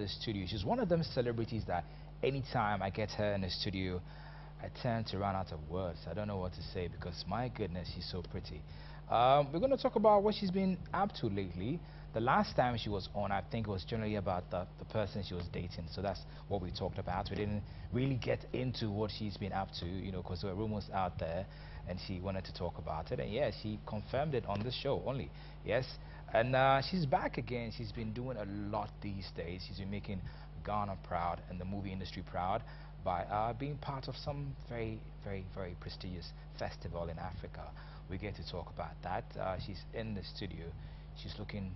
the studio. She's one of them celebrities that anytime I get her in the studio, I tend to run out of words. I don't know what to say because my goodness, she's so pretty. We're going to talk about what she's been up to lately. The last time she was on, I think it was generally about the person she was dating. So that's what we talked about. We didn't really get into what she's been up to, you know, because there were rumors out there and she wanted to talk about it. And yeah, she confirmed it on the show only. Yes. And she's back again. She's been doing a lot these days. She's been making Ghana proud and the movie industry proud by being part of some very, very, very prestigious festival in Africa. We get to talk about that. She's in the studio. She's looking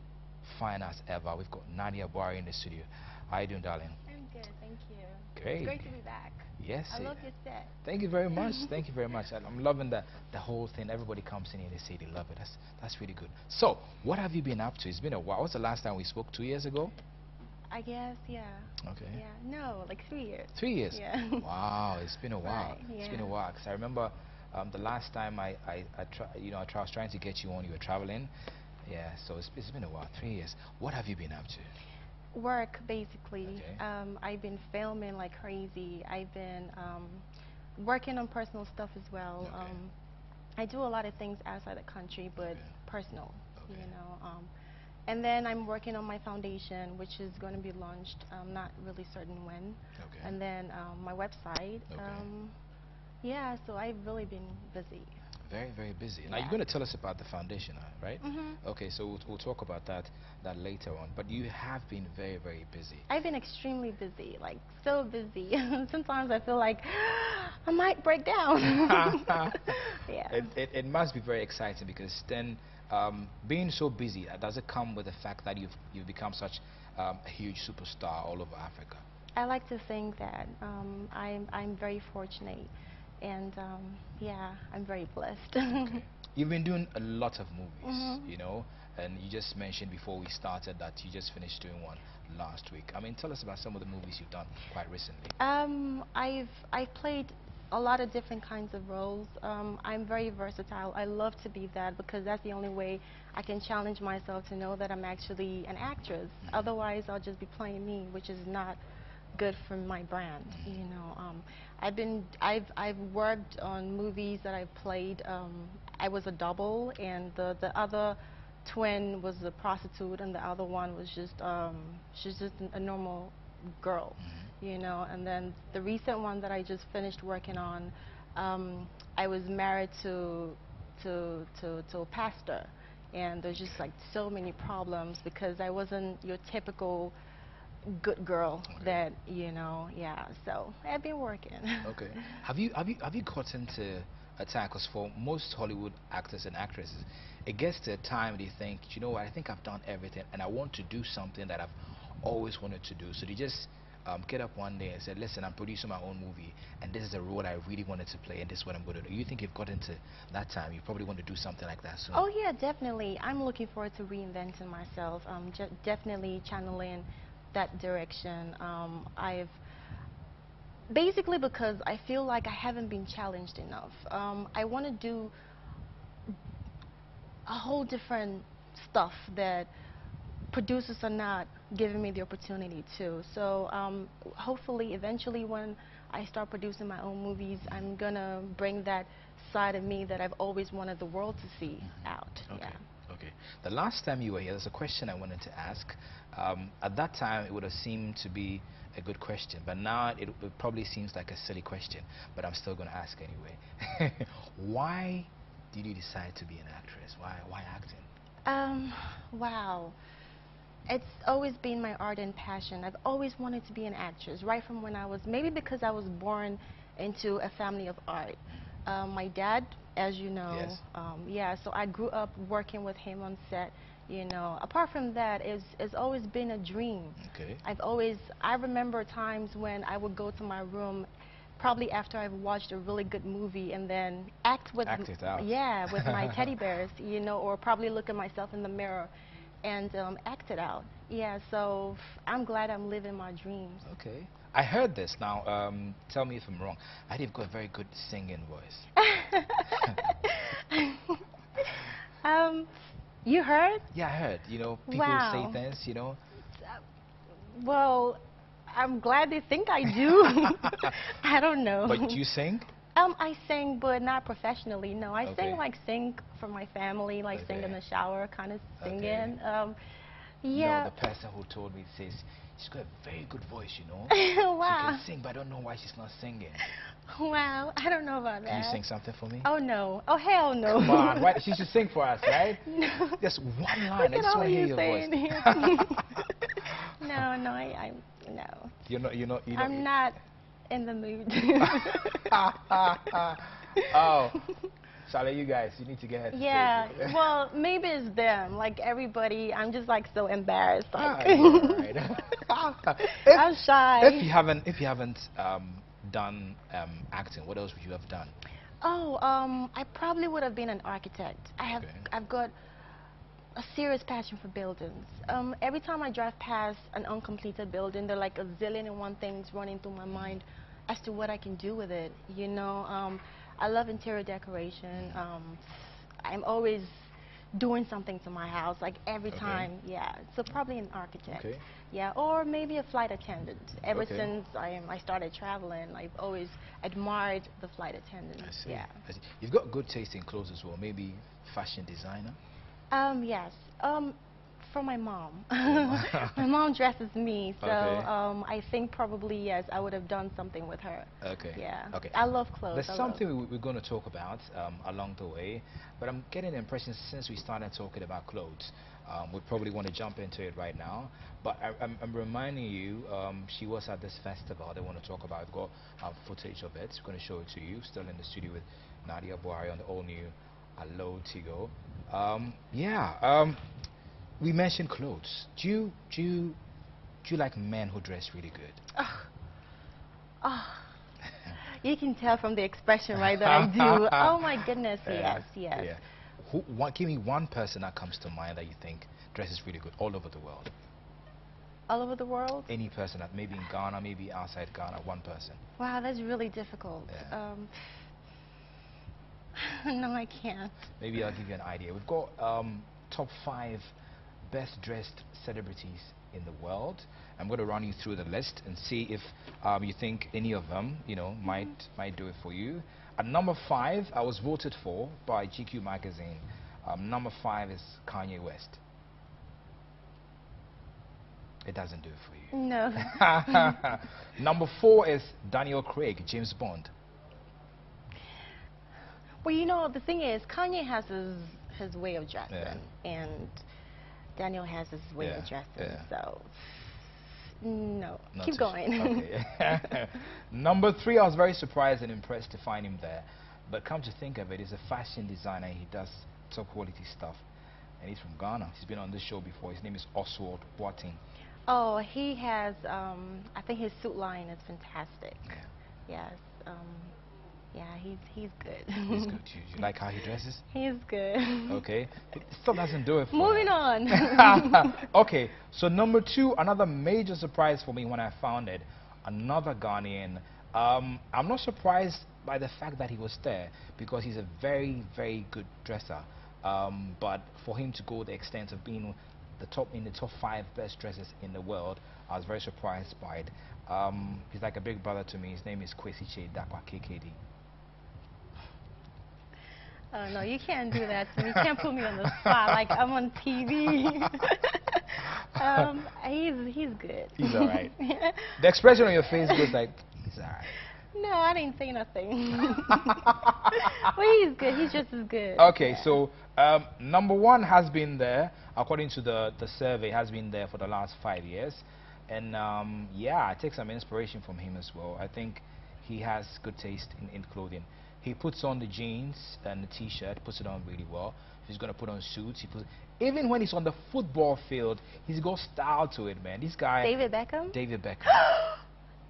fine as ever. We've got Nadia Buari in the studio. How you doing, darling? I'm good, thank you. Great. It's great to be back. Yes. I love your set. Thank you very much. Thank you very much. I'm loving the whole thing. Everybody comes in here and they say they love it. That's really good. So, what have you been up to? It's been a while. What's the last time we spoke? 2 years ago? I guess, yeah. Okay. Yeah, no, like 3 years. 3 years? Yeah. Wow, it's been a while. Right, yeah. It's been a while. Because I remember the last time I was trying to get you on, you were traveling. Yeah, so it's been a while, 3 years. What have you been up to? Work, basically. Okay. I've been filming like crazy. I've been working on personal stuff as well. Okay. I do a lot of things outside the country, but Okay. personal, Okay. you know. And then I'm working on my foundation, which is going to be launched. I'm not really certain when. Okay. And then my website. Okay. Yeah, so I've really been busy. Very, very busy. Now Yeah. you're going to tell us about the foundation, right? Mm-hmm. Okay, so we'll talk about that later on. But you have been very, very busy. I've been extremely busy, like so busy. Sometimes I feel like I might break down. Yeah. It must be very exciting because then being so busy, does it come with the fact that you've become such a huge superstar all over Africa? I like to think that I'm very fortunate, and yeah, I'm very blessed. Okay. You've been doing a lot of movies, Mm-hmm. you know, and you just mentioned before we started that you just finished doing one last week. I mean, tell us about some of the movies you've done quite recently. I've played a lot of different kinds of roles. I'm very versatile. I love to be that because that's the only way I can challenge myself to know that I'm actually an actress. Mm-hmm. Otherwise, I'll just be playing me, which is not good for my brand. Mm-hmm. You know, I've worked on movies that I've played. I was a double, and the other twin was a prostitute, and the other one was just she's just a normal girl. Mm-hmm. You know. And then the recent one that I just finished working on, I was married to a pastor, and there's just like so many problems because I wasn't your typical good girl. Okay. That, you know. Yeah, so I've been working. Okay. Have you gotten to a time, because for most Hollywood actors and actresses, it gets to a time they think, you know what, I think I've done everything and I want to do something that I've always wanted to do. So they just get up one day and say, listen, I'm producing my own movie and this is a role I really wanted to play and this is what I'm going to do. You think you've gotten to that time? You probably want to do something like that soon. Oh yeah, definitely. I'm looking forward to reinventing myself. Definitely channeling that direction. I've basically because I feel like I haven't been challenged enough. I want to do a whole different stuff that producers are not giving me the opportunity to. So hopefully, eventually, when I start producing my own movies, I'm gonna bring that side of me that I've always wanted the world to see out. Okay. Yeah. Okay. The last time you were here, there's a question I wanted to ask. At that time, it would have seemed to be a good question, but now it probably seems like a silly question, but I'm still going to ask anyway. Why did you decide to be an actress? Why acting? Wow. It's always been my ardent passion. I've always wanted to be an actress, right from when I was, maybe because I was born into a family of art. My dad, as you know, Yes. Yeah, so I grew up working with him on set. You know, apart from that, it's always been a dream. Okay. I remember times when I would go to my room, probably after I've watched a really good movie, and then act it out. yeah, with my teddy bears, you know, or probably look at myself in the mirror and act it out. Yeah, so I'm glad I'm living my dreams. Okay. I heard this. Now, tell me if I'm wrong. I think you've got a very good singing voice. You heard? Yeah, I heard. You know, people say Wow. things, you know. Well, I'm glad they think I do. I don't know. But do you sing? I sing, but not professionally. No, I Okay. sing for my family, like sing in Okay. the shower, kind of Okay. singing. No, Yeah. the person who told me says she's got a very good voice, you know. She Wow. can sing, but I don't know why she's not singing. Wow. I don't know about Can you that. sing something for me? Oh no. Oh hell no. Come on, why, she should sing for us, right? No. Just one Look line. I at just all want to hear you your voice. saying here. No, no, no. You're not. I'm not in the mood. Oh, Charlie, you guys, you need to get her to Yeah, stage. well, maybe it's them. Like everybody, I'm just like so embarrassed. Like, You're all right. I'm shy. If you haven't done acting, what else would you have done? Oh, I probably would have been an architect. Okay. I've got a serious passion for buildings. Every time I drive past an uncompleted building, there are like a zillion and one things running through my mind as to what I can do with it. You know, I love interior decoration. I'm always doing something to my house, like every Okay. time. Yeah, so probably an architect. Okay. Yeah, or maybe a flight attendant. Ever Okay. since I started traveling, I've always admired the flight attendants. I see. Yeah. I see. You've got good taste in clothes as well. Maybe fashion designer. Yes. For my mom. My mom dresses me, so Okay. I think probably yes, I would have done something with her. Okay. Yeah. Okay. I love clothes. There's I love- something we're going to talk about along the way, but I'm getting the impression since we started talking about clothes, we probably want to jump into it right now. But I'm reminding you, she was at this festival. They want to talk about. I've got footage of it. We're going to show it to you. Still in the studio with Nadia Buhari on the all-new Allo Tigo. Yeah. We mentioned clothes. Do you like men who dress really good? Oh, you can tell from the expression, right, that I do. Oh my goodness, yes, yes. Yeah. Give me one person that comes to mind that you think dresses really good all over the world. All over the world? Any person that maybe in Ghana, maybe outside Ghana, one person. Wow, that's really difficult. Yeah. No, I can't. Maybe I'll give you an idea. We've got top 5 best dressed celebrities in the world. I'm going to run you through the list and see if you think any of them, might do it for you. At number 5, I was voted for by GQ magazine. Number 5 is Kanye West. It doesn't do it for you. No. Number 4 is Daniel Craig, James Bond. Well, the thing is, Kanye has his way of dressing, Yeah. and Daniel has his way of dressing, Yeah. so no. Not Keep too going. Okay. Number 3, I was very surprised and impressed to find him there. But come to think of it, he's a fashion designer. He does top quality stuff. And he's from Ghana. He's been on this show before. His name is Oswald Boateng. Oh, he has, I think his suit line is fantastic. Yeah. Yes. Yeah, he's good. He's good. You like how he dresses? He's good. Okay. It still doesn't do it for Moving him. on. Okay, so number 2, another major surprise for me when I found it, another Ghanaian. I'm not surprised by the fact that he was there because he's a very, very good dresser. But for him to go the extent of being in the top 5 best dressers in the world, I was very surprised by it. He's like a big brother to me. His name is Kwesi Dakwa KKD. Oh no, you can't do that to me. You can't put me on the spot like I'm on TV. He's good. He's all right. The expression on your face goes like, he's all right. No, I didn't say nothing. But he's good. He's just as good. Okay, Yeah. so number 1 has been there, according to the survey, has been there for the last 5 years. And yeah, I take some inspiration from him as well. I think he has good taste in clothing. He puts on the jeans and the t-shirt, puts it on really well. If he's going to put on suits, even when he's on the football field, he's got style to it, man. This guy... David Beckham? David Beckham.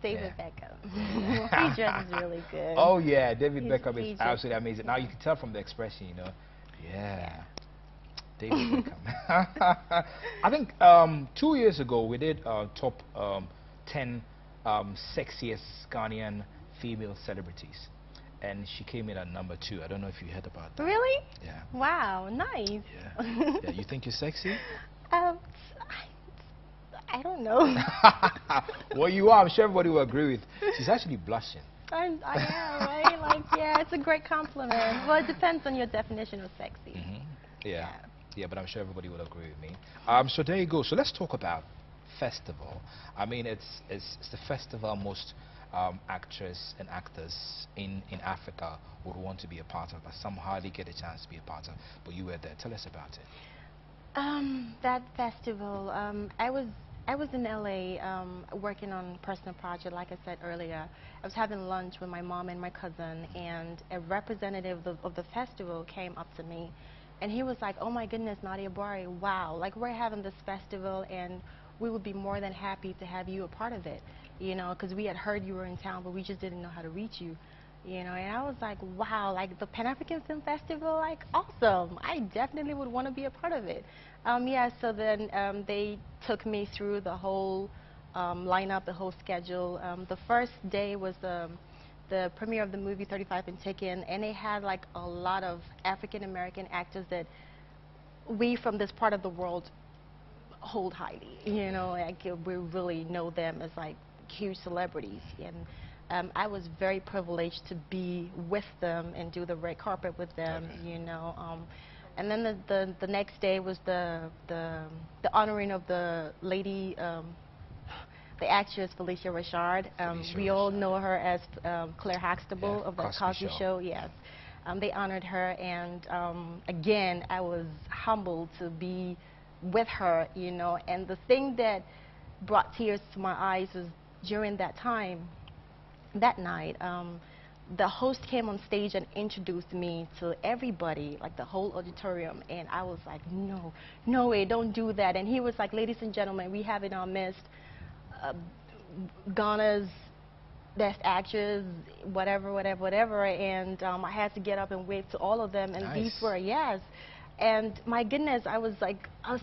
David Beckham. He dresses really good. Oh, yeah, David Beckham is just- absolutely amazing. Now, you can tell from the expression, Yeah. David Beckham. I think 2 years ago, we did top 10 sexiest Ghanaian female celebrities. And she came in at number 2. I don't know if you heard about that. Really? Yeah. Wow, nice. Yeah. Yeah. You think you're sexy? I I don't know. Well, you are. I'm sure everybody will agree with. She's actually blushing. I am, right? Like, yeah, it's a great compliment. Well, it depends on your definition of sexy. Yeah. Yeah, but I'm sure everybody will agree with me. So there you go. So let's talk about festival. I mean, it's the festival most actors and actors in Africa would want to be a part of, but somehow they get a chance to be a part of. But you were there. Tell us about it. That festival, I was in LA working on a personal project, like I said earlier. I was having lunch with my mom and my cousin, and a representative of the festival came up to me, and he was like, "Oh my goodness, Nadia Bari, wow, like we're having this festival, and we would be more than happy to have you a part of it, you know, because we had heard you were in town, but we just didn't know how to reach you." You know, and I was like, wow, like the Pan-African Film Festival, like awesome. I definitely would want to be a part of it. Yeah, so then they took me through the whole lineup, the whole schedule. The first day was the premiere of the movie 35 and Ticking, and they had like a lot of African-American actors that we from this part of the world hold highly. You know, like we really know them as like huge celebrities. And I was very privileged to be with them and do the red carpet with them, you know. And then the next day was the honoring of the lady, the actress Felicia Rashad. We all know her as Claire Huxtable of the Cosby Show. Yes. They honored her, and again, I was humbled to be with her, you know. And the thing that brought tears to my eyes was during that time, that night, the host came on stage and introduced me to everybody, like the whole auditorium, and I was like, no, no way, don't do that. And he was like, ladies and gentlemen, we have in our midst Ghana's best actress, whatever, whatever, whatever, and I had to get up and wave to all of them, and these were, yes. And my goodness, I was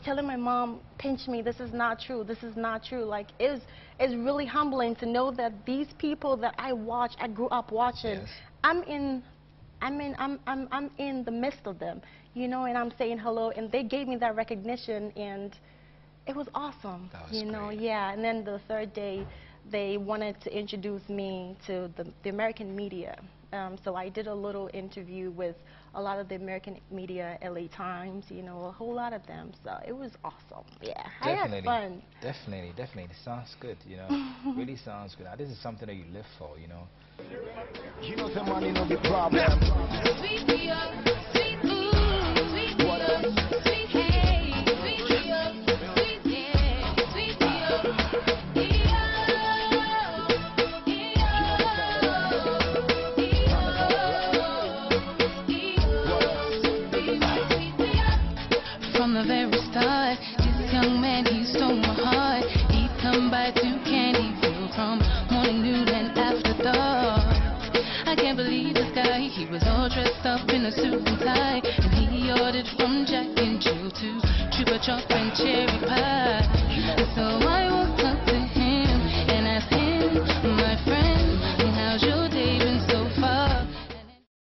telling my mom, pinch me, this is not true, this is not true. Like, it's really humbling to know that these people that I grew up watching, I'm in the midst of them, you know, and I'm saying hello, and they gave me that recognition, and it was awesome, you know, yeah. And then the third day, they wanted to introduce me to the American media. So I did a little interview with a lot of the American media, LA Times, you know, a whole lot of them. So it was awesome. Yeah, I had fun. Definitely, definitely. Sounds good, you know. Really sounds good. This is something that you live for, you know. You know the money no be problem. From the very start, this young man, he stole my heart. He come by to Candyville from morning, noon, and after dark. I can't believe this guy, he was all dressed up in a suit and tie, and he ordered from Jack and Jill to Chupa Chup and cherry pie. So